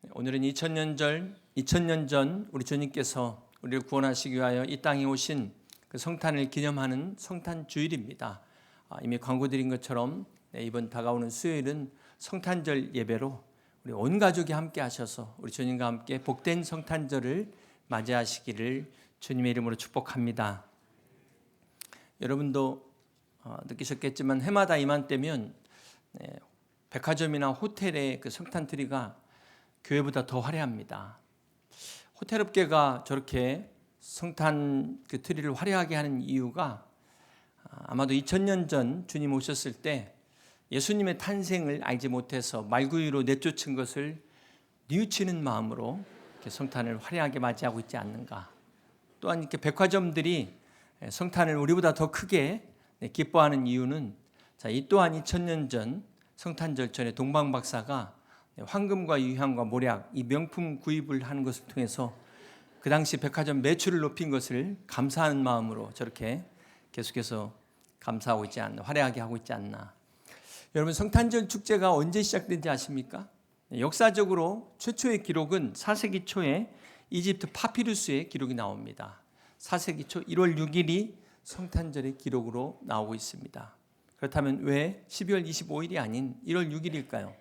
오늘은 2000년 전 우리 주님께서 우리를 구원하시기 위하여 이 땅에 오신 그 성탄을 기념하는 성탄 주일입니다. 이미 광고 드린 것처럼 이번 다가오는 수요일은 성탄절 예배로 우리 온 가족이 함께 하셔서 우리 주님과 함께 복된 성탄절을 맞이하시기를 주님의 이름으로 축복합니다. 여러분도 느끼셨겠지만 해마다 이맘때면 백화점이나 호텔의 그 성탄 트리가 교회보다 더 화려합니다. 호텔 업계가 저렇게 성탄 그 트리를 화려하게 하는 이유가 아마도 2000년 전 주님 오셨을 때 예수님의 탄생을 알지 못해서 말구유로 내쫓은 것을 뉘우치는 마음으로 이렇게 성탄을 화려하게 맞이하고 있지 않는가. 또한 이렇게 백화점들이 성탄을 우리보다 더 크게 기뻐하는 이유는 이 또한 2000년 전 성탄절 전에 동방박사가 황금과 유향과 모략 이 명품 구입을 하는 것을 통해서 그 당시 백화점 매출을 높인 것을 감사하는 마음으로 저렇게 계속해서 감사하고 있지 않나, 화려하게 하고 있지 않나. 여러분, 성탄절 축제가 언제 시작된지 아십니까? 역사적으로 최초의 기록은 4세기 초에 이집트 파피루스의 기록이 나옵니다. 4세기 초 1월 6일이 성탄절의 기록으로 나오고 있습니다. 그렇다면 왜 12월 25일이 아닌 1월 6일일까요?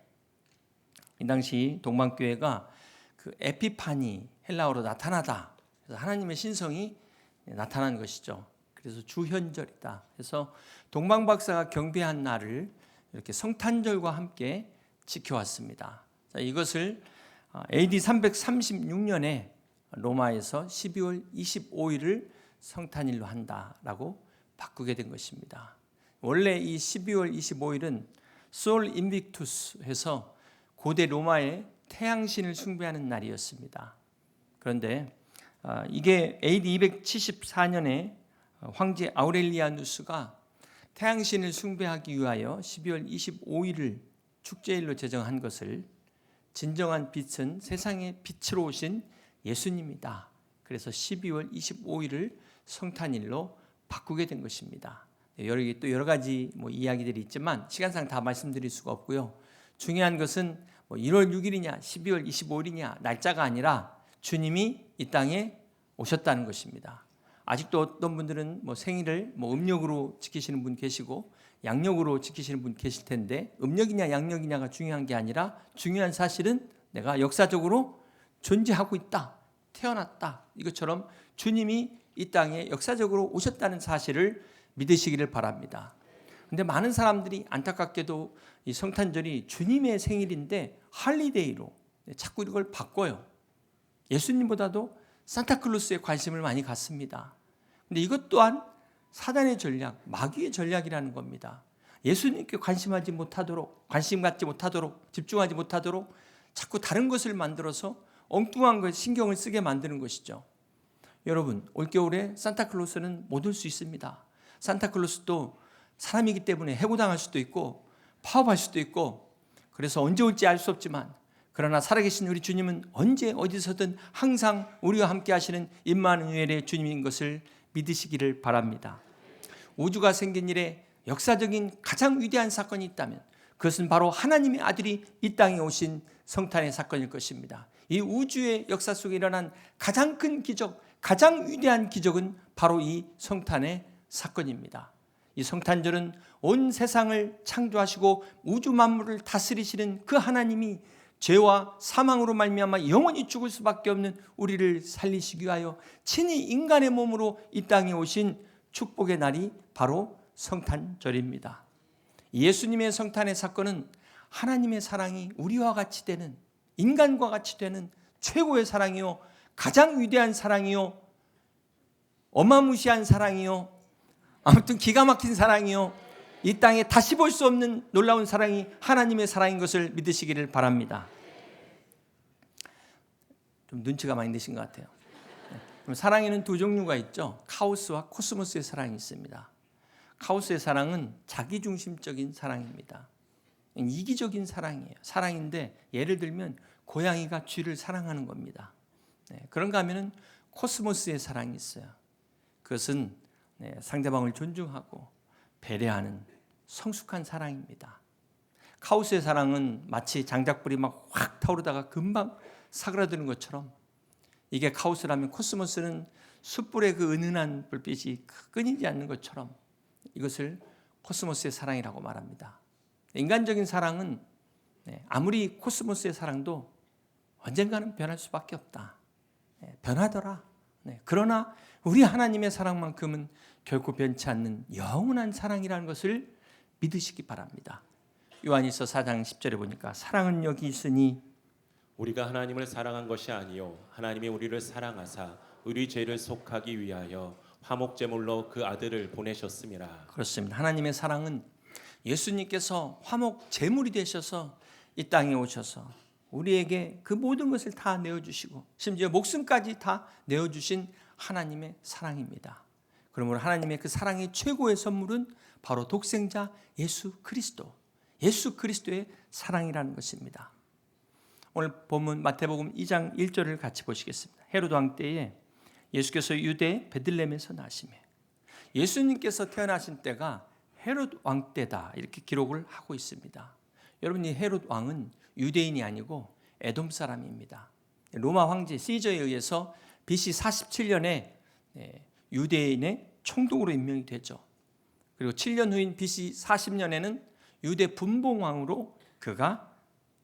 이 당시 동방교회가 그 에피파니, 헬라어로 나타나다, 그래서 하나님의 신성이 나타난 것이죠. 그래서 주현절이다. 그래서 동방박사가 경배한 날을 이렇게 성탄절과 함께 지켜왔습니다. 자, 이것을 AD 336년에 로마에서 12월 25일을 성탄일로 한다라고 바꾸게 된 것입니다. 원래 이 12월 25일은 솔 인빅투스 해서 고대 로마의 태양신을 숭배하는 날이었습니다. 그런데 이게 AD 274년에 황제 아우렐리아누스가 태양신을 숭배하기 위하여 12월 25일을 축제일로 제정한 것을 진정한 빛은 세상의 빛으로 오신 예수님이다. 그래서 12월 25일을 성탄일로 바꾸게 된 것입니다. 또 여러 가지 이야기들이 있지만 시간상 다 말씀드릴 수가 없고요. 중요한 것은 1월 6일이냐 12월 25일이냐 날짜가 아니라 주님이 이 땅에 오셨다는 것입니다. 아직도 어떤 분들은 생일을 음력으로 지키시는 분 계시고 양력으로 지키시는 분 계실 텐데 음력이냐 양력이냐가 중요한 게 아니라 중요한 사실은 내가 역사적으로 존재하고 있다, 태어났다. 이것처럼 주님이 이 땅에 역사적으로 오셨다는 사실을 믿으시기를 바랍니다. 그런데 많은 사람들이 안타깝게도 이 성탄절이 주님의 생일인데 할리데이로 자꾸 이걸 바꿔요. 예수님보다도 산타클로스에 관심을 많이 갖습니다. 그런데 이것 또한 사단의 전략, 마귀의 전략이라는 겁니다. 예수님께 관심 갖지 못하도록, 집중하지 못하도록 자꾸 다른 것을 만들어서 엉뚱한 것에 신경을 쓰게 만드는 것이죠. 여러분, 올겨울에 산타클로스는 못 올 수 있습니다. 산타클로스도 사람이기 때문에 해고당할 수도 있고 파업할 수도 있고 그래서 언제 올지 알 수 없지만 그러나 살아계신 우리 주님은 언제 어디서든 항상 우리와 함께 하시는 임마누엘의 주님인 것을 믿으시기를 바랍니다. 우주가 생긴 이래 역사적인 가장 위대한 사건이 있다면 그것은 바로 하나님의 아들이 이 땅에 오신 성탄의 사건일 것입니다. 이 우주의 역사 속에 일어난 가장 큰 기적, 가장 위대한 기적은 바로 이 성탄의 사건입니다. 이 성탄절은 온 세상을 창조하시고 우주 만물을 다스리시는 그 하나님이 죄와 사망으로 말미암아 영원히 죽을 수밖에 없는 우리를 살리시기 위하여 친히 인간의 몸으로 이 땅에 오신 축복의 날이 바로 성탄절입니다. 예수님의 성탄의 사건은 하나님의 사랑이 우리와 같이 되는, 인간과 같이 되는 최고의 사랑이요, 가장 위대한 사랑이요, 어마무시한 사랑이요, 아무튼 기가 막힌 사랑이요, 이 땅에 다시 볼 수 없는 놀라운 사랑이 하나님의 사랑인 것을 믿으시기를 바랍니다. 좀 눈치가 많이 드신 것 같아요. 그럼 사랑에는 두 종류가 있죠. 카오스와 코스모스의 사랑이 있습니다. 카오스의 사랑은 자기중심적인 사랑입니다. 이기적인 사랑이에요. 사랑인데 예를 들면 고양이가 쥐를 사랑하는 겁니다. 그런가 하면 코스모스의 사랑이 있어요. 그것은 상대방을 존중하고 배려하는 성숙한 사랑입니다. 카오스의 사랑은 마치 장작불이 막 확 타오르다가 금방 사그라드는 것처럼, 이게 카오스라면 코스모스는 숯불의 그 은은한 불빛이 끊이지 않는 것처럼 이것을 코스모스의 사랑이라고 말합니다. 인간적인 사랑은 아무리 코스모스의 사랑도 언젠가는 변할 수밖에 없다. 변하더라. 그러나 우리 하나님의 사랑만큼은 결코 변치 않는 영원한 사랑이라는 것을 믿으시기 바랍니다. 요한일서 4장 10절에 보니까 사랑은 여기 있으니 우리가 하나님을 사랑한 것이 아니요 하나님이 우리를 사랑하사 우리 죄를 속하기 위하여 화목제물로 그 아들을 보내셨음이라. 그렇습니다. 하나님의 사랑은 예수님께서 화목 제물이 되셔서 이 땅에 오셔서 우리에게 그 모든 것을 다 내어주시고 심지어 목숨까지 다 내어주신 하나님의 사랑입니다. 그러므로 하나님의 그 사랑의 최고의 선물은 바로 독생자 예수 그리스도의 사랑이라는 것입니다. 오늘 본문 마태복음 2장 1절을 같이 보시겠습니다. 헤롯 왕 때에 예수께서 유대 베들레헴에서 나시매, 예수님께서 태어나신 때가 헤롯 왕 때다 이렇게 기록을 하고 있습니다. 여러분, 이 헤롯 왕은 유대인이 아니고 에돔 사람입니다. 로마 황제 시저에 의해서 BC 47년에 유대인의 총독으로 임명이 되죠. 그리고 7년 후인 BC 40년에는 유대 분봉왕으로 그가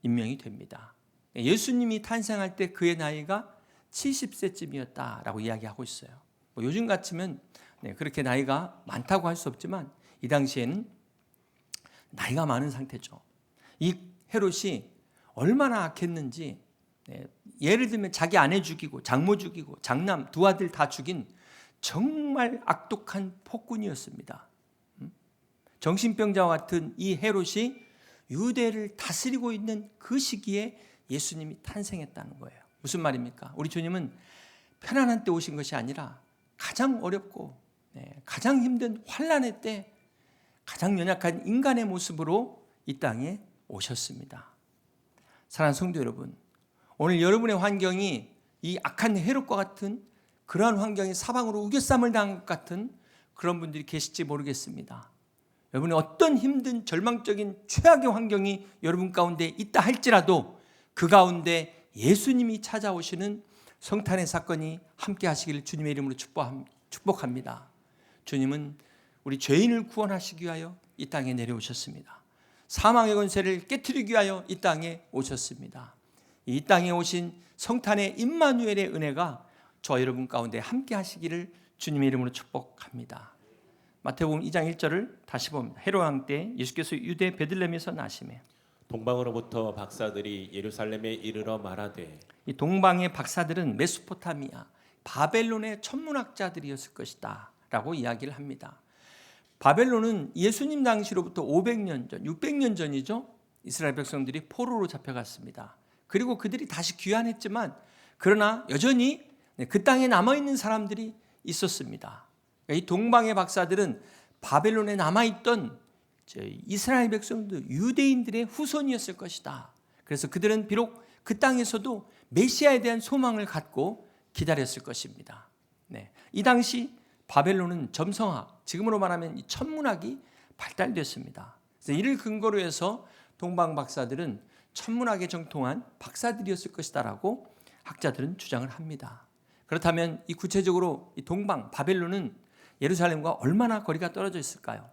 임명이 됩니다. 예수님이 탄생할 때 그의 나이가 70세쯤이었다라고 이야기하고 있어요. 요즘 같으면 그렇게 나이가 많다고 할 수 없지만 이 당시에는 나이가 많은 상태죠. 이 헤롯이 얼마나 악했는지, 예를 들면 자기 아내 죽이고 장모 죽이고 장남 두 아들 다 죽인 정말 악독한 폭군이었습니다. 정신병자와 같은 이 헤롯이 유대를 다스리고 있는 그 시기에 예수님이 탄생했다는 거예요. 무슨 말입니까? 우리 주님은 편안한 때 오신 것이 아니라 가장 어렵고 가장 힘든 환난의 때 가장 연약한 인간의 모습으로 이 땅에 오셨습니다. 사랑하는 성도 여러분, 오늘 여러분의 환경이 이 악한 헤롯과 같은 그러한 환경이 사방으로 우겨쌈을 당한 것 같은 그런 분들이 계실지 모르겠습니다. 여러분의 어떤 힘든 절망적인 최악의 환경이 여러분 가운데 있다 할지라도 그 가운데 예수님이 찾아오시는 성탄의 사건이 함께 하시기를 주님의 이름으로 축복합니다. 주님은 우리 죄인을 구원하시기 위하여 이 땅에 내려오셨습니다. 사망의 권세를 깨트리기 위하여 이 땅에 오셨습니다. 이 땅에 오신 성탄의 임마누엘의 은혜가 저 여러분 가운데 함께 하시기를 주님의 이름으로 축복합니다. 마태복음 2장 1절을 다시 봅니다. 헤롯 왕 때 예수께서 유대 베들레헴에서 나시매, 동방으로부터 박사들이 예루살렘에 이르러 말하되, 이 동방의 박사들은 메소포타미아 바벨론의 천문학자들이었을 것이다 라고 이야기를 합니다. 바벨론은 예수님 당시로부터 500년 전, 600년 전이죠. 이스라엘 백성들이 포로로 잡혀갔습니다. 그리고 그들이 다시 귀환했지만 그러나 여전히 그 땅에 남아있는 사람들이 있었습니다. 이 동방의 박사들은 바벨론에 남아있던 이스라엘 백성들, 유대인들의 후손이었을 것이다. 그래서 그들은 비록 그 땅에서도 메시아에 대한 소망을 갖고 기다렸을 것입니다. 이 당시 바벨론은 점성학, 지금으로 말하면 이 천문학이 발달됐습니다. 그래서 이를 근거로 해서 동방 박사들은 천문학에 정통한 박사들이었을 것이다라고 학자들은 주장을 합니다. 그렇다면 이 구체적으로 이 동방 바벨론은 예루살렘과 얼마나 거리가 떨어져 있을까요?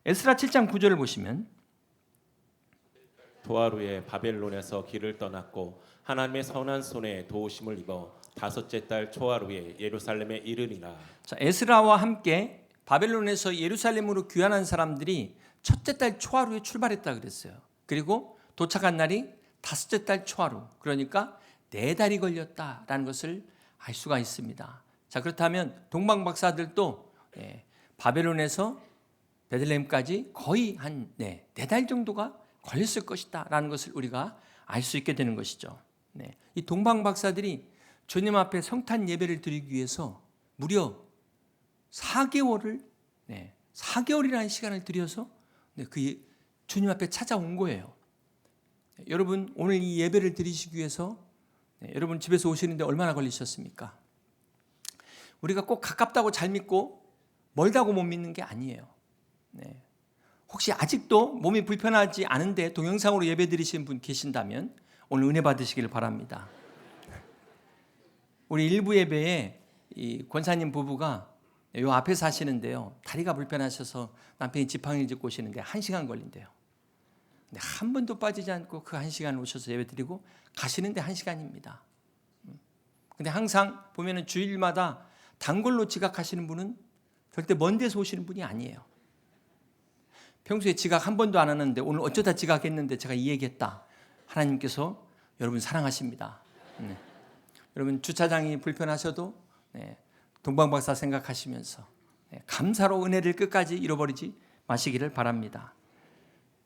에스라 7장 9절을 보시면, 도하루에 바벨론에서 길을 떠났고 하나님의 선한 손에 도우심을 입어 다섯째 달 초하루에 예루살렘에 이르리라. 자, 에스라와 함께 바벨론에서 예루살렘으로 귀환한 사람들이 첫째 달 초하루에 출발했다 그랬어요. 그리고 도착한 날이 다섯째 달 초하루, 그러니까 4달이 걸렸다라는 것을 알 수가 있습니다. 자, 그렇다면 동방 박사들도 바벨론에서 베들레헴까지 거의 한 4달 정도가 걸렸을 것이다라는 것을 우리가 알 수 있게 되는 것이죠. 이 동방 박사들이 주님 앞에 성탄 예배를 드리기 위해서 무려 4개월이라는 시간을 들여서 그 주님 앞에 찾아온 거예요. 여러분, 오늘 이 예배를 드리시기 위해서 여러분 집에서 오시는데 얼마나 걸리셨습니까? 우리가 꼭 가깝다고 잘 믿고 멀다고 못 믿는 게 아니에요. 혹시 아직도 몸이 불편하지 않은데 동영상으로 예배 드리시는 분 계신다면 오늘 은혜 받으시길 바랍니다. 우리 일부 예배에 이 권사님 부부가 요 앞에 사시는데요. 다리가 불편하셔서 남편이 지팡이를 짚고 오시는데 1시간 걸린대요. 근데 한 번도 빠지지 않고 그 1시간 오셔서 예배 드리고 가시는데 1시간입니다. 근데 항상 보면은 주일마다 단골로 지각하시는 분은 절대 먼 데서 오시는 분이 아니에요. 평소에 지각 한 번도 안 하는데 오늘 어쩌다 지각했는데 제가 이 얘기했다. 하나님께서 여러분 사랑하십니다. 여러분 주차장이 불편하셔도 동방박사 생각하시면서 감사로 은혜를 끝까지 잃어버리지 마시기를 바랍니다.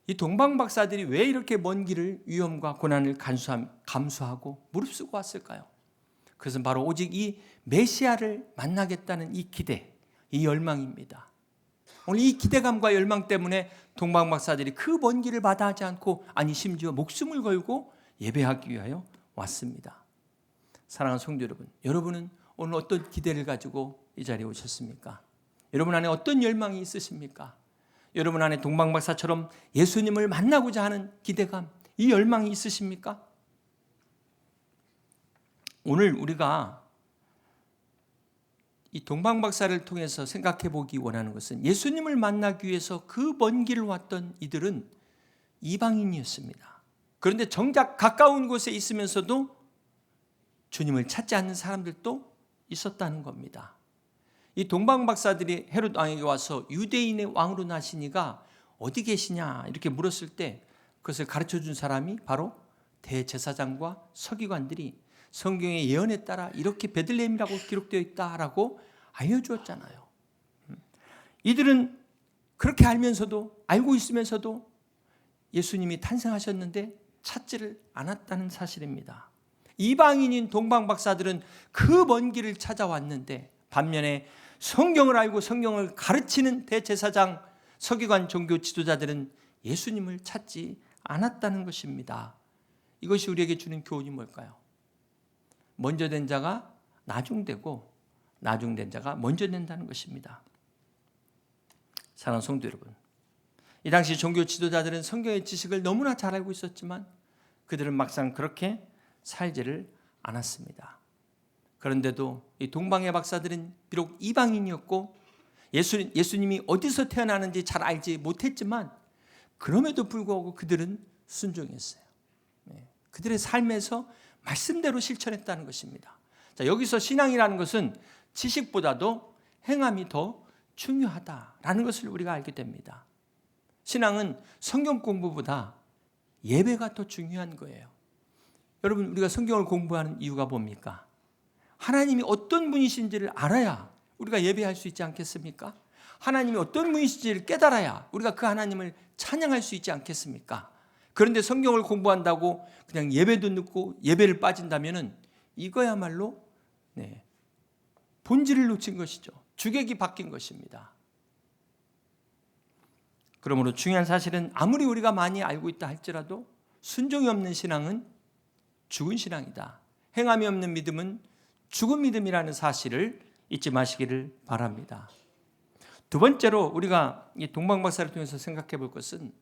이 동방박사들이 왜 이렇게 먼 길을 위험과 고난을 감수하고 무릅쓰고 왔을까요? 그것은 바로 오직 이 메시아를 만나겠다는 이 기대, 이 열망입니다. 오늘 이 기대감과 열망 때문에 동방박사들이 그 먼 길을 마다하지 않고 아니 심지어 목숨을 걸고 예배하기 위하여 왔습니다. 사랑하는 성도 여러분, 여러분은 오늘 어떤 기대를 가지고 이 자리에 오셨습니까? 여러분 안에 어떤 열망이 있으십니까? 여러분 안에 동방박사처럼 예수님을 만나고자 하는 기대감, 이 열망이 있으십니까? 오늘 우리가 이 동방박사를 통해서 생각해 보기 원하는 것은 예수님을 만나기 위해서 그 먼 길을 왔던 이들은 이방인이었습니다. 그런데 정작 가까운 곳에 있으면서도 주님을 찾지 않는 사람들도 있었다는 겁니다. 이 동방박사들이 헤롯 왕에게 와서 유대인의 왕으로 나시니가 어디 계시냐 이렇게 물었을 때 그것을 가르쳐 준 사람이 바로 대제사장과 서기관들이 성경의 예언에 따라 이렇게 베들레헴이라고 기록되어 있다라고 알려주었잖아요. 이들은 그렇게 알고 있으면서도 예수님이 탄생하셨는데 찾지를 않았다는 사실입니다. 이방인인 동방박사들은 그 먼 길을 찾아왔는데 반면에 성경을 알고 성경을 가르치는 대제사장, 서기관, 종교 지도자들은 예수님을 찾지 않았다는 것입니다. 이것이 우리에게 주는 교훈이 뭘까요? 먼저 된 자가 나중되고 나중된 자가 먼저 된다는 것입니다. 사랑하는 성도 여러분, 이 당시 종교 지도자들은 성경의 지식을 너무나 잘 알고 있었지만 그들은 막상 그렇게 살지를 않았습니다. 그런데도 이 동방의 박사들은 비록 이방인이었고 예수님이 어디서 태어나는지 잘 알지 못했지만 그럼에도 불구하고 그들은 순종했어요. 그들의 삶에서 말씀대로 실천했다는 것입니다. 자, 여기서 신앙이라는 것은 지식보다도 행함이 더 중요하다라는 것을 우리가 알게 됩니다. 신앙은 성경 공부보다 예배가 더 중요한 거예요. 여러분, 우리가 성경을 공부하는 이유가 뭡니까? 하나님이 어떤 분이신지를 알아야 우리가 예배할 수 있지 않겠습니까? 하나님이 어떤 분이신지를 깨달아야 우리가 그 하나님을 찬양할 수 있지 않겠습니까? 그런데 성경을 공부한다고 그냥 예배도 늦고 예배를 빠진다면 이거야말로 본질을 놓친 것이죠. 주객이 바뀐 것입니다. 그러므로 중요한 사실은 아무리 우리가 많이 알고 있다 할지라도 순종이 없는 신앙은 죽은 신앙이다. 행함이 없는 믿음은 죽은 믿음이라는 사실을 잊지 마시기를 바랍니다. 두 번째로 우리가 이 동방박사를 통해서 생각해 볼 것은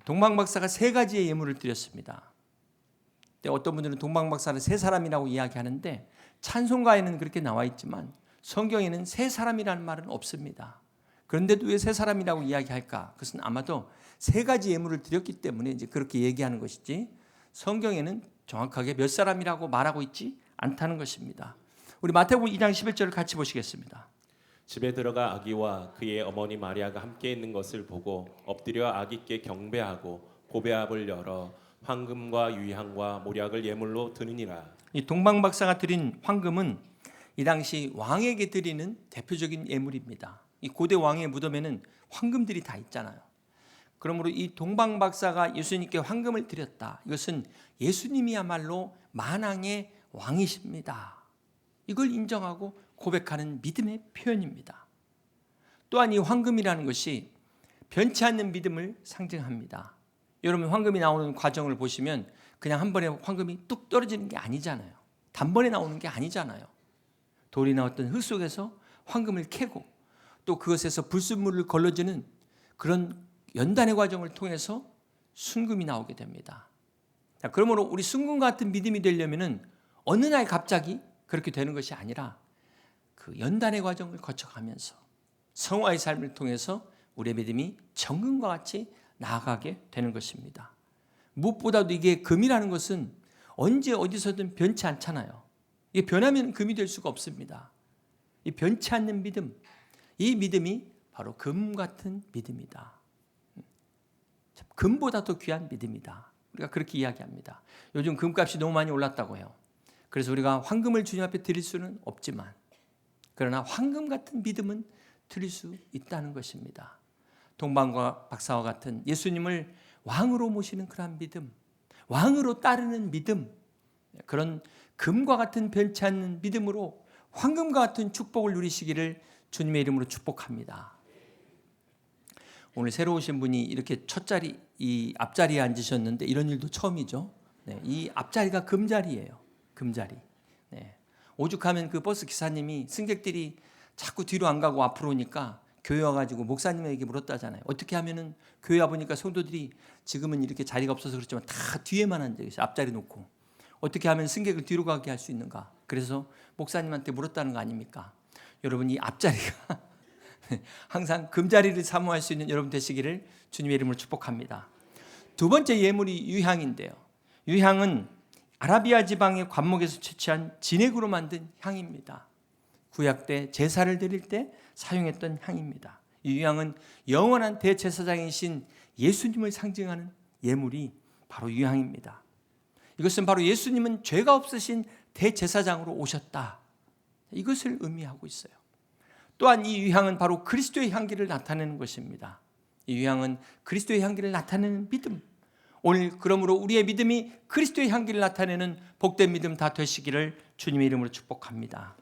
동방박사가 3가지의 예물을 드렸습니다. 어떤 분들은 동방박사를 3사람이라고 이야기하는데 찬송가에는 그렇게 나와 있지만 성경에는 3사람이라는 말은 없습니다. 그런데도 왜 3사람이라고 이야기할까? 그것은 아마도 3가지 예물을 드렸기 때문에 이제 그렇게 얘기하는 것이지 성경에는 정확하게 몇 사람이라고 말하고 있지 않다는 것입니다. 우리 마태복음 2장 11절을 같이 보시겠습니다. 집에 들어가 아기와 그의 어머니 마리아가 함께 있는 것을 보고 엎드려 아기께 경배하고 보배압을 열어 황금과 유향과 모략을 예물로 드느니라. 이 동방박사가 드린 황금은 이 당시 왕에게 드리는 대표적인 예물입니다. 이 고대 왕의 무덤에는 황금들이 다 있잖아요. 그러므로 이 동방박사가 예수님께 황금을 드렸다. 이것은 예수님이야말로 만왕의 왕이십니다. 이걸 인정하고 고백하는 믿음의 표현입니다. 또한 이 황금이라는 것이 변치 않는 믿음을 상징합니다. 여러분 황금이 나오는 과정을 보시면 그냥 한 번에 황금이 뚝 떨어지는 게 아니잖아요. 단번에 나오는 게 아니잖아요. 돌이나 어떤 흙 속에서 황금을 캐고 또 그것에서 불순물을 걸러지는 그런 연단의 과정을 통해서 순금이 나오게 됩니다. 자, 그러므로 우리 순금 같은 믿음이 되려면은 어느 날 갑자기 그렇게 되는 것이 아니라 그 연단의 과정을 거쳐가면서 성화의 삶을 통해서 우리의 믿음이 정금과 같이 나아가게 되는 것입니다. 무엇보다도 이게 금이라는 것은 언제 어디서든 변치 않잖아요. 이게 변하면 금이 될 수가 없습니다. 이 변치 않는 믿음, 이 믿음이 바로 금 같은 믿음이다. 금보다 더 귀한 믿음이다. 우리가 그렇게 이야기합니다. 요즘 금값이 너무 많이 올랐다고 해요. 그래서 우리가 황금을 주님 앞에 드릴 수는 없지만 그러나 황금 같은 믿음은 드릴 수 있다는 것입니다. 동방과 박사와 같은 예수님을 왕으로 모시는 그런 믿음, 왕으로 따르는 믿음, 그런 금과 같은 변치 않는 믿음으로 황금과 같은 축복을 누리시기를 주님의 이름으로 축복합니다. 오늘 새로 오신 분이 이렇게 첫 자리, 이 앞자리에 앉으셨는데 이런 일도 처음이죠. 네, 이 앞자리가 금자리예요. 금자리. 네. 오죽하면 그 버스 기사님이 승객들이 자꾸 뒤로 안 가고 앞으로 오니까 교회 와가지고 목사님에게 물었다잖아요. 어떻게 하면은 교회 와보니까 성도들이 지금은 이렇게 자리가 없어서 그렇지만 다 뒤에만 앉아 계셔. 앞자리 놓고. 어떻게 하면 승객을 뒤로 가게 할 수 있는가. 그래서 목사님한테 물었다는 거 아닙니까? 여러분 이 앞자리가 항상 금자리를 사모할 수 있는 여러분 되시기를 주님의 이름으로 축복합니다. 두 번째 예물이 유향인데요. 유향은 아라비아 지방의 관목에서 채취한 진액으로 만든 향입니다. 구약 때 제사를 드릴 때 사용했던 향입니다. 이 유향은 영원한 대제사장이신 예수님을 상징하는 예물이 바로 유향입니다. 이것은 바로 예수님은 죄가 없으신 대제사장으로 오셨다. 이것을 의미하고 있어요. 또한 이 유향은 바로 그리스도의 향기를 나타내는 것입니다. 이 유향은 그리스도의 향기를 나타내는 믿음. 오늘 그러므로 우리의 믿음이 그리스도의 향기를 나타내는 복된 믿음 다 되시기를 주님의 이름으로 축복합니다.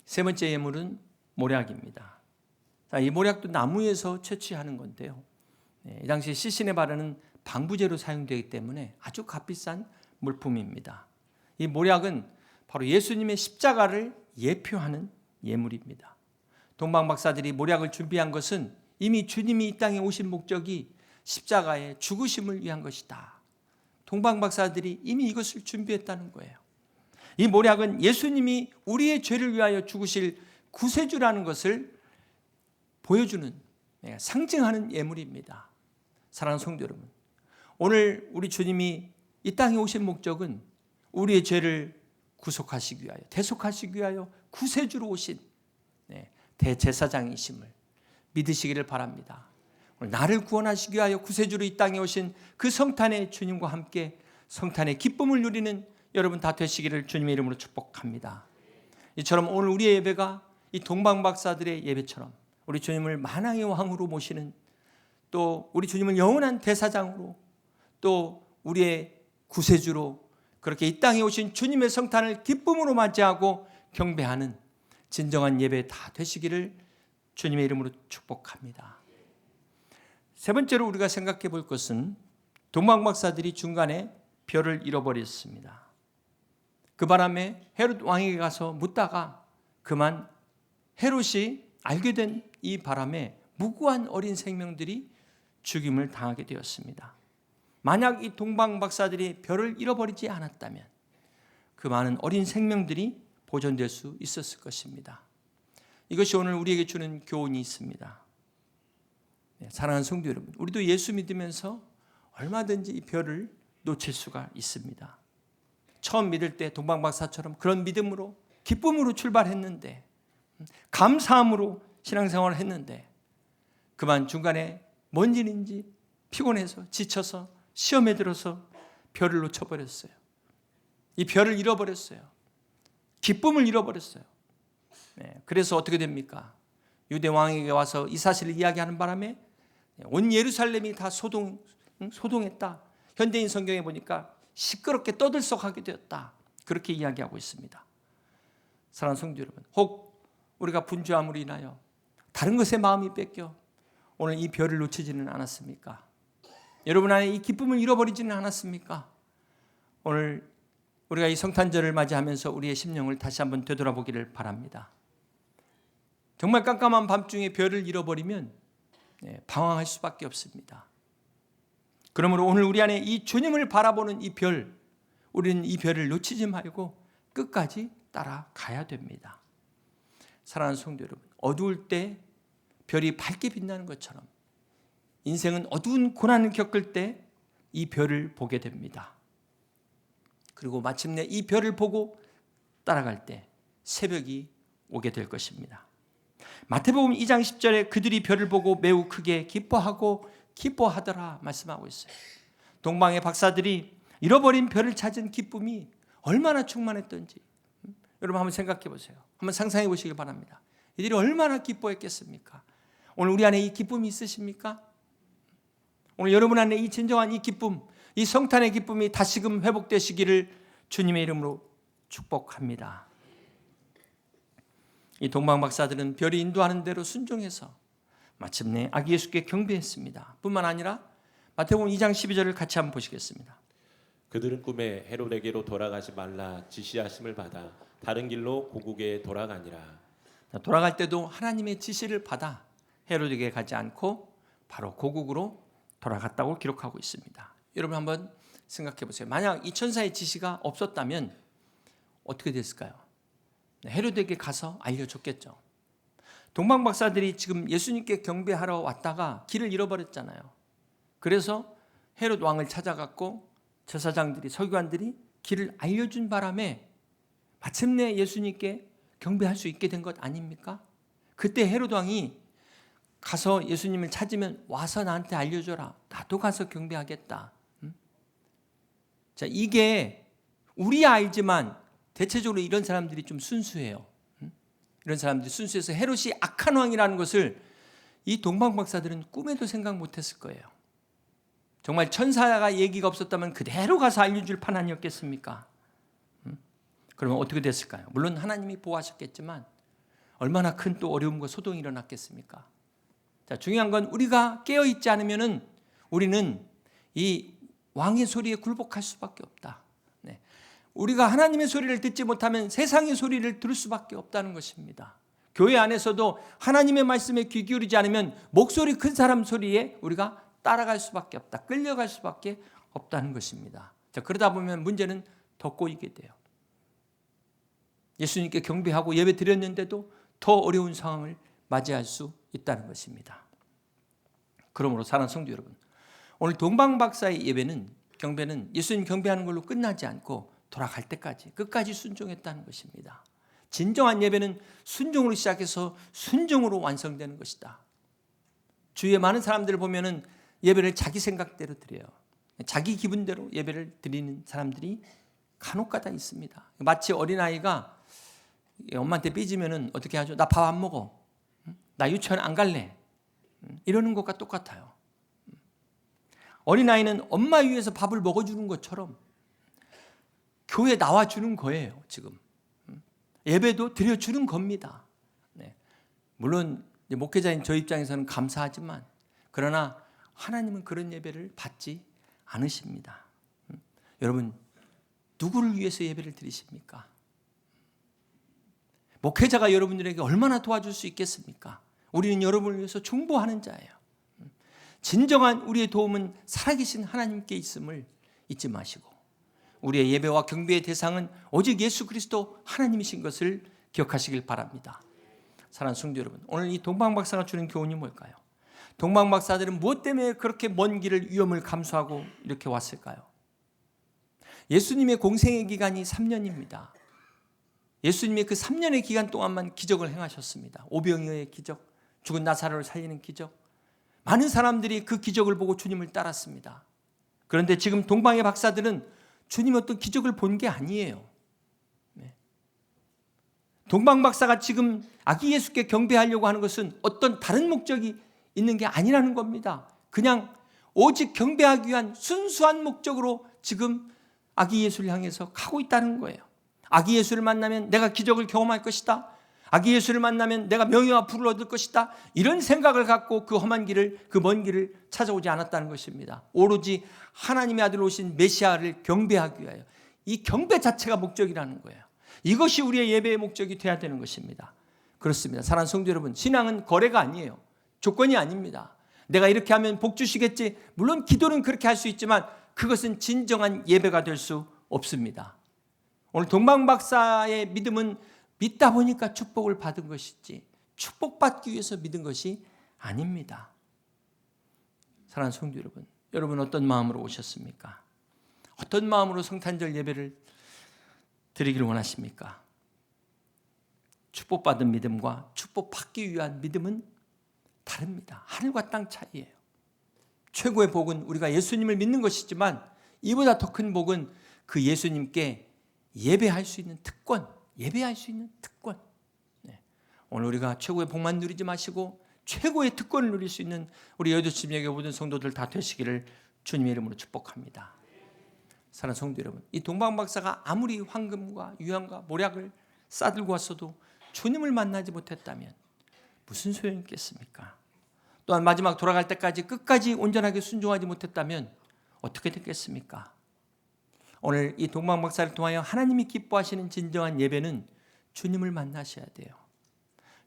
세 번째 예물은 모략입니다. 자, 이 모략도 나무에서 채취하는 건데요. 이 당시 시신에 바르는 방부제로 사용되기 때문에 아주 값비싼 물품입니다. 이 모략은 바로 예수님의 십자가를 예표하는 예물입니다. 동방박사들이 모략을 준비한 것은 이미 주님이 이 땅에 오신 목적이 십자가의 죽으심을 위한 것이다. 동방박사들이 이미 이것을 준비했다는 거예요. 이 모략은 예수님이 우리의 죄를 위하여 죽으실 구세주라는 것을 보여주는, 상징하는 예물입니다. 사랑하는 성도 여러분, 오늘 우리 주님이 이 땅에 오신 목적은 우리의 죄를 구속하시기 위하여, 대속하시기 위하여 구세주로 오신 대제사장이심을 믿으시기를 바랍니다. 오늘 나를 구원하시기 위하여 구세주로 이 땅에 오신 그 성탄의 주님과 함께 성탄의 기쁨을 누리는 여러분 다 되시기를 주님의 이름으로 축복합니다. 이처럼 오늘 우리의 예배가 이 동방박사들의 예배처럼 우리 주님을 만왕의 왕으로 모시는, 또 우리 주님을 영원한 대사장으로, 또 우리의 구세주로 그렇게 이 땅에 오신 주님의 성탄을 기쁨으로 맞이하고 경배하는 진정한 예배 다 되시기를 주님의 이름으로 축복합니다. 세 번째로 우리가 생각해 볼 것은 동방박사들이 중간에 별을 잃어버렸습니다. 그 바람에 헤롯 왕에게 가서 묻다가 그만 헤롯이 알게 된 이 바람에 무고한 어린 생명들이 죽임을 당하게 되었습니다. 만약 이 동방박사들이 별을 잃어버리지 않았다면 그 많은 어린 생명들이 보존될 수 있었을 것입니다. 이것이 오늘 우리에게 주는 교훈이 있습니다. 사랑하는 성도 여러분, 우리도 예수 믿으면서 얼마든지 이 별을 놓칠 수가 있습니다. 처음 믿을 때 동방박사처럼 그런 믿음으로 기쁨으로 출발했는데, 감사함으로 신앙생활을 했는데 그만 중간에 뭔 일인지 피곤해서 지쳐서 시험에 들어서 별을 놓쳐버렸어요. 이 별을 잃어버렸어요. 기쁨을 잃어버렸어요. 그래서 어떻게 됩니까? 유대 왕에게 와서 이 사실을 이야기하는 바람에 온 예루살렘이 다 소동했다. 현대인 성경에 보니까 시끄럽게 떠들썩하게 되었다. 그렇게 이야기하고 있습니다. 사랑하는 성도 여러분, 혹 우리가 분주함으로 인하여 다른 것에 마음이 뺏겨 오늘 이 별을 놓치지는 않았습니까? 여러분 안에 이 기쁨을 잃어버리지는 않았습니까? 오늘 우리가 이 성탄절을 맞이하면서 우리의 심령을 다시 한번 되돌아보기를 바랍니다. 정말 깜깜한 밤중에 별을 잃어버리면 방황할 수밖에 없습니다. 그러므로 오늘 우리 안에 이 주님을 바라보는 이 별, 우리는 이 별을 놓치지 말고 끝까지 따라가야 됩니다. 사랑하는 성도 여러분, 어두울 때 별이 밝게 빛나는 것처럼 인생은 어두운 고난을 겪을 때 이 별을 보게 됩니다. 그리고 마침내 이 별을 보고 따라갈 때 새벽이 오게 될 것입니다. 마태복음 2장 10절에 그들이 별을 보고 매우 크게 기뻐하더라 말씀하고 있어요. 동방의 박사들이 잃어버린 별을 찾은 기쁨이 얼마나 충만했던지 여러분 한번 생각해 보세요. 한번 상상해 보시길 바랍니다. 이들이 얼마나 기뻐했겠습니까? 오늘 우리 안에 이 기쁨이 있으십니까? 오늘 여러분 안에 이 진정한 이 기쁨, 이 성탄의 기쁨이 다시금 회복되시기를 주님의 이름으로 축복합니다. 이 동방 박사들은 별이 인도하는 대로 순종해서 마침내 아기 예수께 경배했습니다. 뿐만 아니라 마태복음 2장 12절을 같이 한번 보시겠습니다. 그들은 꿈에 헤롯에게로 돌아가지 말라 지시하심을 받아 다른 길로 고국에 돌아가니라. 돌아갈 때도 하나님의 지시를 받아 헤롯에게 가지 않고 바로 고국으로 돌아갔다고 기록하고 있습니다. 여러분 한번 생각해 보세요. 만약 이 천사의 지시가 없었다면 어떻게 됐을까요? 헤롯에게 가서 알려줬겠죠. 동방 박사들이 지금 예수님께 경배하러 왔다가 길을 잃어버렸잖아요. 그래서 헤롯 왕을 찾아갔고 제사장들이 서기관들이 길을 알려준 바람에 마침내 예수님께 경배할 수 있게 된 것 아닙니까? 그때 헤롯 왕이 가서 예수님을 찾으면 와서 나한테 알려줘라. 나도 가서 경배하겠다. 자, 이게 우리야 알지만 대체적으로 이런 사람들이 좀 순수해요. 이런 사람들이 순수해서 헤롯이 악한 왕이라는 것을 이 동방 박사들은 꿈에도 생각 못했을 거예요. 정말 천사가 얘기가 없었다면 그대로 가서 알려줄 판 아니었겠습니까? 그러면 어떻게 됐을까요? 물론 하나님이 보호하셨겠지만 얼마나 큰 또 어려움과 소동이 일어났겠습니까? 자, 중요한 건 우리가 깨어있지 않으면 우리는 이 왕의 소리에 굴복할 수밖에 없다. 네. 우리가 하나님의 소리를 듣지 못하면 세상의 소리를 들을 수밖에 없다는 것입니다. 교회 안에서도 하나님의 말씀에 귀 기울이지 않으면 목소리 큰 사람 소리에 우리가 따라갈 수밖에 없다. 끌려갈 수밖에 없다는 것입니다. 자, 그러다 보면 문제는 더 꼬이게 돼요. 예수님께 경배하고 예배 드렸는데도 더 어려운 상황을 맞이할 수 있다는 것입니다. 그러므로 사랑하는 성도 여러분, 오늘 동방 박사의 예배는 경배는 예수님 경배하는 걸로 끝나지 않고 돌아갈 때까지 끝까지 순종했다는 것입니다. 진정한 예배는 순종으로 시작해서 순종으로 완성되는 것이다. 주위에 많은 사람들을 보면은 예배를 자기 생각대로 드려요. 자기 기분대로 예배를 드리는 사람들이 간혹가다 있습니다. 마치 어린아이가 엄마한테 삐지면은 어떻게 하죠? 나 밥 안 먹어. 나 유치원 안 갈래. 이러는 것과 똑같아요. 어린아이는 엄마 위에서 밥을 먹어주는 것처럼 교회에 나와주는 거예요. 지금 예배도 드려주는 겁니다. 네. 물론 목회자인 저 입장에서는 감사하지만 그러나 하나님은 그런 예배를 받지 않으십니다. 여러분 누구를 위해서 예배를 드리십니까? 목회자가 여러분들에게 얼마나 도와줄 수 있겠습니까? 우리는 여러분을 위해서 중보하는 자예요. 진정한 우리의 도움은 살아계신 하나님께 있음을 잊지 마시고 우리의 예배와 경배의 대상은 오직 예수 그리스도 하나님이신 것을 기억하시길 바랍니다. 사랑하는 성도 여러분, 오늘 이 동방 박사가 주는 교훈이 뭘까요? 동방 박사들은 무엇 때문에 그렇게 먼 길을 위험을 감수하고 이렇게 왔을까요? 예수님의 공생의 기간이 3년입니다. 예수님의 그 3년의 기간 동안만 기적을 행하셨습니다. 오병이어의 기적, 죽은 나사로를 살리는 기적. 많은 사람들이 그 기적을 보고 주님을 따랐습니다. 그런데 지금 동방의 박사들은 주님의 어떤 기적을 본 게 아니에요. 네. 동방 박사가 지금 아기 예수께 경배하려고 하는 것은 어떤 다른 목적이 있는 게 아니라는 겁니다. 그냥 오직 경배하기 위한 순수한 목적으로 지금 아기 예수를 향해서 가고 있다는 거예요. 아기 예수를 만나면 내가 기적을 경험할 것이다. 아기 예수를 만나면 내가 명예와 부를 얻을 것이다. 이런 생각을 갖고 그 험한 길을, 그 먼 길을 찾아오지 않았다는 것입니다. 오로지 하나님의 아들 오신 메시아를 경배하기 위하여 이 경배 자체가 목적이라는 거예요. 이것이 우리의 예배의 목적이 되어야 되는 것입니다. 그렇습니다. 사랑하는 성도 여러분, 신앙은 거래가 아니에요. 조건이 아닙니다. 내가 이렇게 하면 복 주시겠지. 물론 기도는 그렇게 할 수 있지만 그것은 진정한 예배가 될 수 없습니다. 오늘 동방박사의 믿음은 믿다 보니까 축복을 받은 것이지 축복받기 위해서 믿은 것이 아닙니다. 사랑하는 성도 여러분, 여러분 어떤 마음으로 오셨습니까? 어떤 마음으로 성탄절 예배를 드리기를 원하십니까? 축복받은 믿음과 축복받기 위한 믿음은 다릅니다. 하늘과 땅 차이예요. 최고의 복은 우리가 예수님을 믿는 것이지만 이보다 더 큰 복은 그 예수님께 예배할 수 있는 특권, 예배할 수 있는 특권. 오늘 우리가 최고의 복만 누리지 마시고 최고의 특권을 누릴 수 있는 우리 여의도침례교회 모든 성도들 다 되시기를 주님의 이름으로 축복합니다. 사랑하는 성도 여러분, 이 동방박사가 아무리 황금과 유향과 모략을 싸들고 왔어도 주님을 만나지 못했다면 무슨 소용이 있겠습니까? 또한 마지막 돌아갈 때까지 끝까지 온전하게 순종하지 못했다면 어떻게 됐겠습니까? 오늘 이 동방박사를 통하여 하나님이 기뻐하시는 진정한 예배는 주님을 만나셔야 돼요.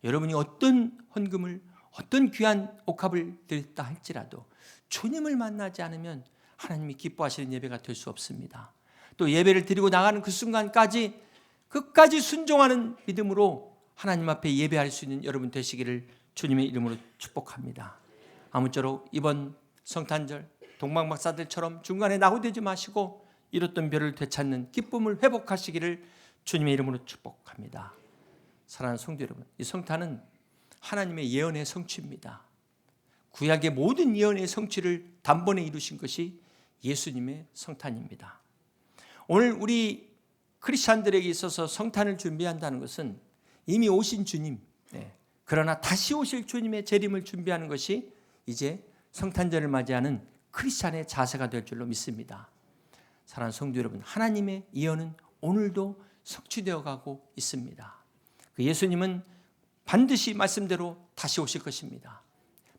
여러분이 어떤 헌금을, 어떤 귀한 옥합을 드렸다 할지라도 주님을 만나지 않으면 하나님이 기뻐하시는 예배가 될 수 없습니다. 또 예배를 드리고 나가는 그 순간까지 끝까지 순종하는 믿음으로 하나님 앞에 예배할 수 있는 여러분 되시기를 주님의 이름으로 축복합니다. 아무쪼록 이번 성탄절 동방박사들처럼 중간에 낙오되지 마시고 잃었던 별을 되찾는 기쁨을 회복하시기를 주님의 이름으로 축복합니다. 사랑하는 성도 여러분, 이 성탄은 하나님의 예언의 성취입니다. 구약의 모든 예언의 성취를 단번에 이루신 것이 예수님의 성탄입니다. 오늘 우리 크리스찬들에게 있어서 성탄을 준비한다는 것은 이미 오신 주님, 그러나 다시 오실 주님의 재림을 준비하는 것이 이제 성탄절을 맞이하는 크리스찬의 자세가 될 줄로 믿습니다. 사랑하는 성도 여러분, 하나님의 예언은 오늘도 성취되어 가고 있습니다. 그 예수님은 반드시 말씀대로 다시 오실 것입니다.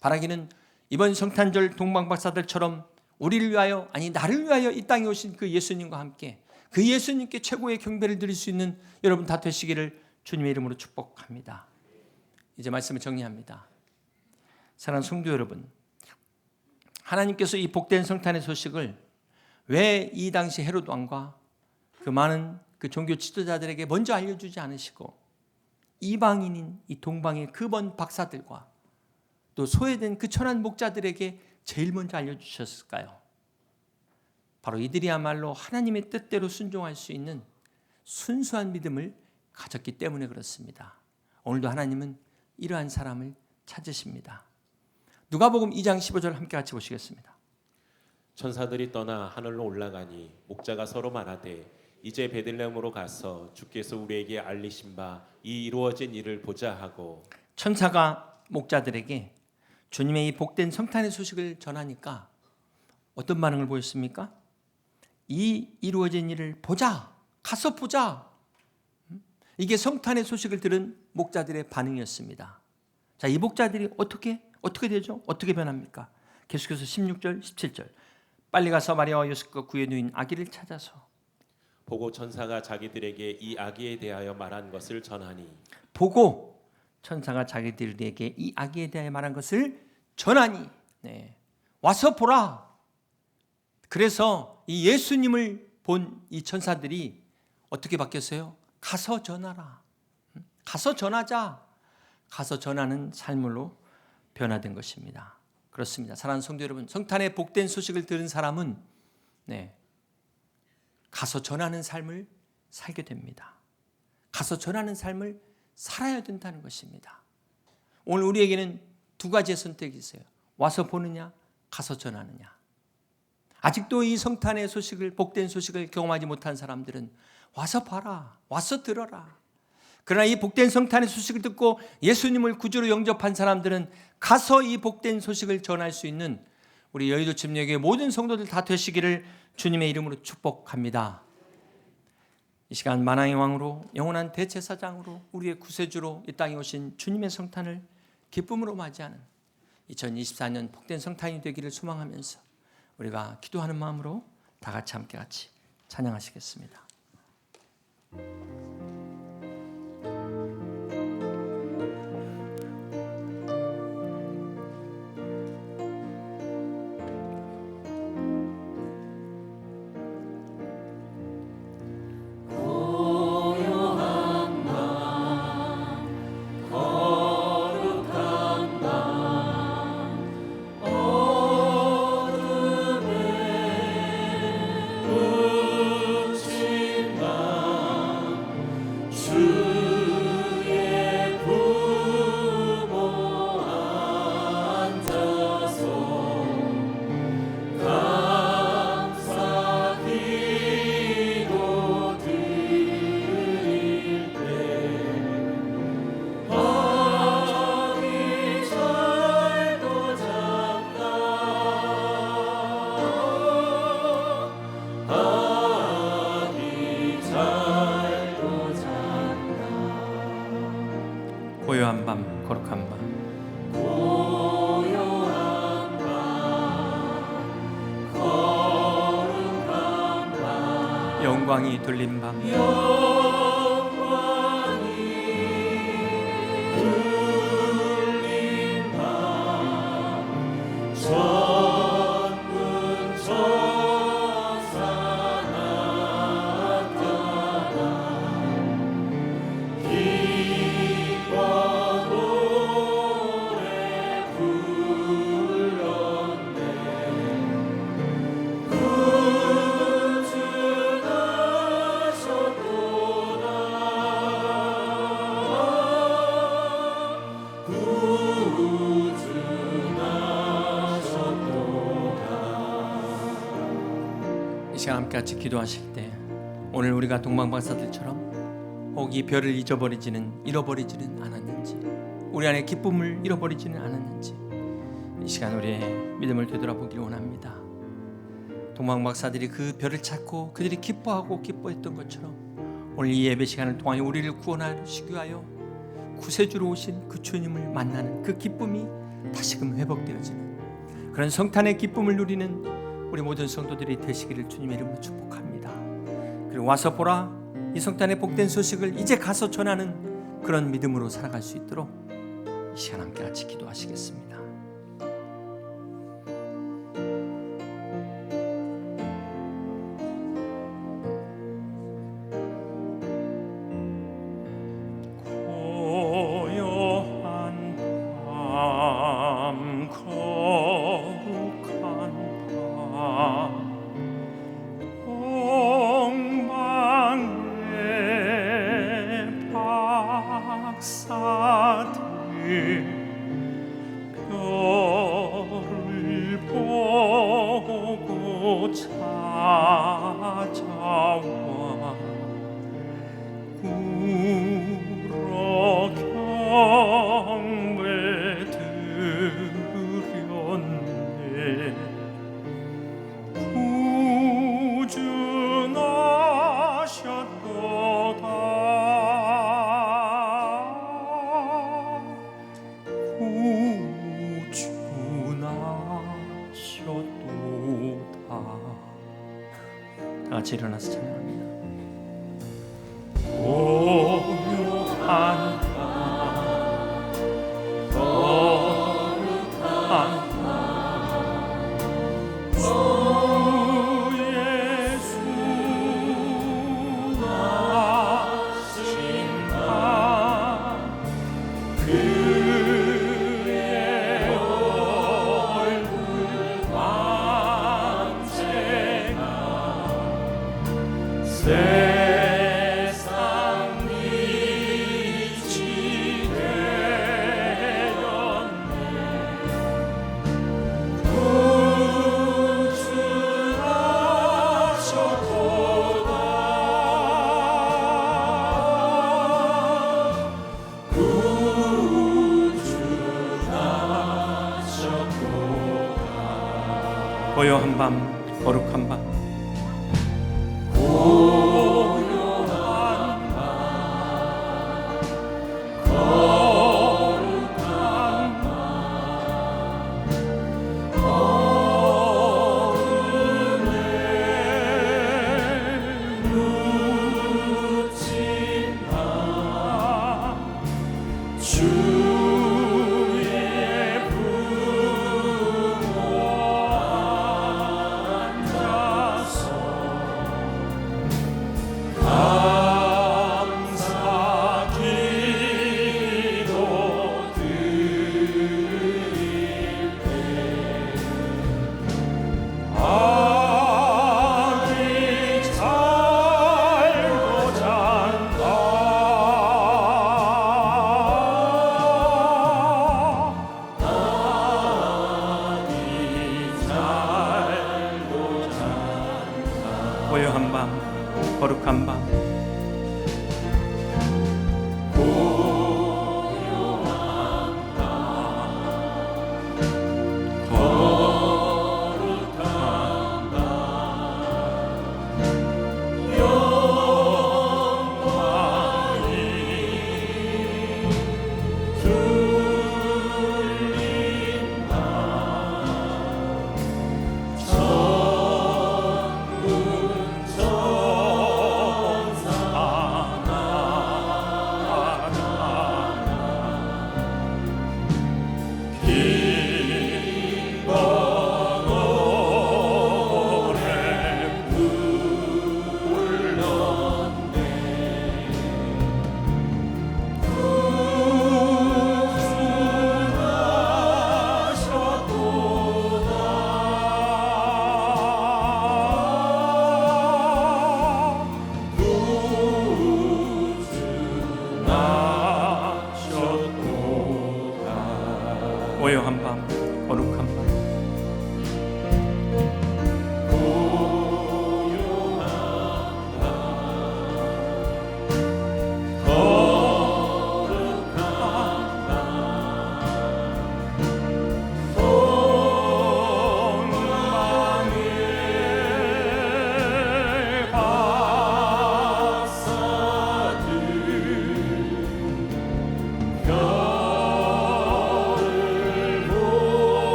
바라기는 이번 성탄절 동방박사들처럼 우리를 위하여, 아니 나를 위하여 이 땅에 오신 그 예수님과 함께 그 예수님께 최고의 경배를 드릴 수 있는 여러분 다 되시기를 주님의 이름으로 축복합니다. 이제 말씀을 정리합니다. 사랑하는 성도 여러분, 하나님께서 이 복된 성탄의 소식을 왜 이 당시 헤롯 왕과 그 많은 그 종교 지도자들에게 먼저 알려주지 않으시고 이방인인 이 동방의 그 먼 박사들과 또 소외된 그 천한 목자들에게 제일 먼저 알려주셨을까요? 바로 이들이야말로 하나님의 뜻대로 순종할 수 있는 순수한 믿음을 가졌기 때문에 그렇습니다. 오늘도 하나님은 이러한 사람을 찾으십니다. 누가복음 2장 15절 함께 같이 보시겠습니다. 천사들이 떠나 하늘로 올라가니 목자가 서로 말하되 이제 베들레헴으로 가서 주께서 우리에게 알리신 바 이 이루어진 일을 보자 하고, 천사가 목자들에게 주님의 이 복된 성탄의 소식을 전하니까 어떤 반응을 보였습니까? 이 이루어진 일을 보자, 가서 보자. 이게 성탄의 소식을 들은 목자들의 반응이었습니다. 자, 이 목자들이 어떻게 되죠? 어떻게 변합니까? 계속해서 16절, 17절. 빨리 가서 마리아와 요셉과 그의 누인 아기를 찾아서 보고 천사가 자기들에게 이 아기에 대하여 말한 것을 전하니, 보고 천사가 자기들에게 이 아기에 대하여 말한 것을 전하니, 와서 보라. 그래서 이 예수님을 본 이 천사들이 어떻게 바뀌었어요? 가서 전하라. 가서 전하자. 가서 전하는 삶으로 변화된 것입니다. 그렇습니다. 사랑하는 성도 여러분, 성탄의 복된 소식을 들은 사람은 가서 전하는 삶을 살게 됩니다. 가서 전하는 삶을 살아야 된다는 것입니다. 오늘 우리에게는 두 가지의 선택이 있어요. 와서 보느냐, 가서 전하느냐. 아직도 이 성탄의 소식을, 복된 소식을 경험하지 못한 사람들은 와서 봐라, 와서 들어라. 그러나 이 복된 성탄의 소식을 듣고 예수님을 구주로 영접한 사람들은 가서 이 복된 소식을 전할 수 있는 우리 여의도 침례교회 모든 성도들 다 되시기를 주님의 이름으로 축복합니다. 이 시간 만왕의 왕으로 영원한 대제사장으로 우리의 구세주로 이 땅에 오신 주님의 성탄을 기쁨으로 맞이하는 2024년 복된 성탄이 되기를 소망하면서 우리가 기도하는 마음으로 다 같이 함께 찬양하시겠습니다. 영광이 돌린 밤 이 시간 함께 같이 기도하실 때 오늘 우리가 동방박사들처럼 혹 이 별을 잃어버리지는 않았는지, 우리 안에 기쁨을 잃어버리지는 않았는지 이 시간 우리의 믿음을 되돌아보기를 원합니다. 동방박사들이 그 별을 찾고 그들이 기뻐했던 것처럼 오늘 이 예배 시간을 통하여 우리를 구원하시기 위하여 구세주로 오신 그 주님을 만나는 그 기쁨이 다시금 회복되어지는 그런 성탄의 기쁨을 누리는 우리 모든 성도들이 되시기를 주님의 이름으로 축복합니다. 그리고 와서 보라, 이 성탄의 복된 소식을 이제 가서 전하는 그런 믿음으로 살아갈 수 있도록 이 시간 함께 같이 기도하시겠습니다. 별을 보고 찾아와 울어 경배 드렸네. 다 같이 일어나서 찬양합니다. 오묘한 거룩한 주 예수 나신다. 그의 얼굴 광채가 세상 빛이 되었네. 구주하셨도다. 구주하셨도다. 고요한 밤, 거룩한 밤, 주의 부모 앉아서 감사 기도 드릴 때 아기 잘도 잔다. 고요한 밤, 거룩한 밤,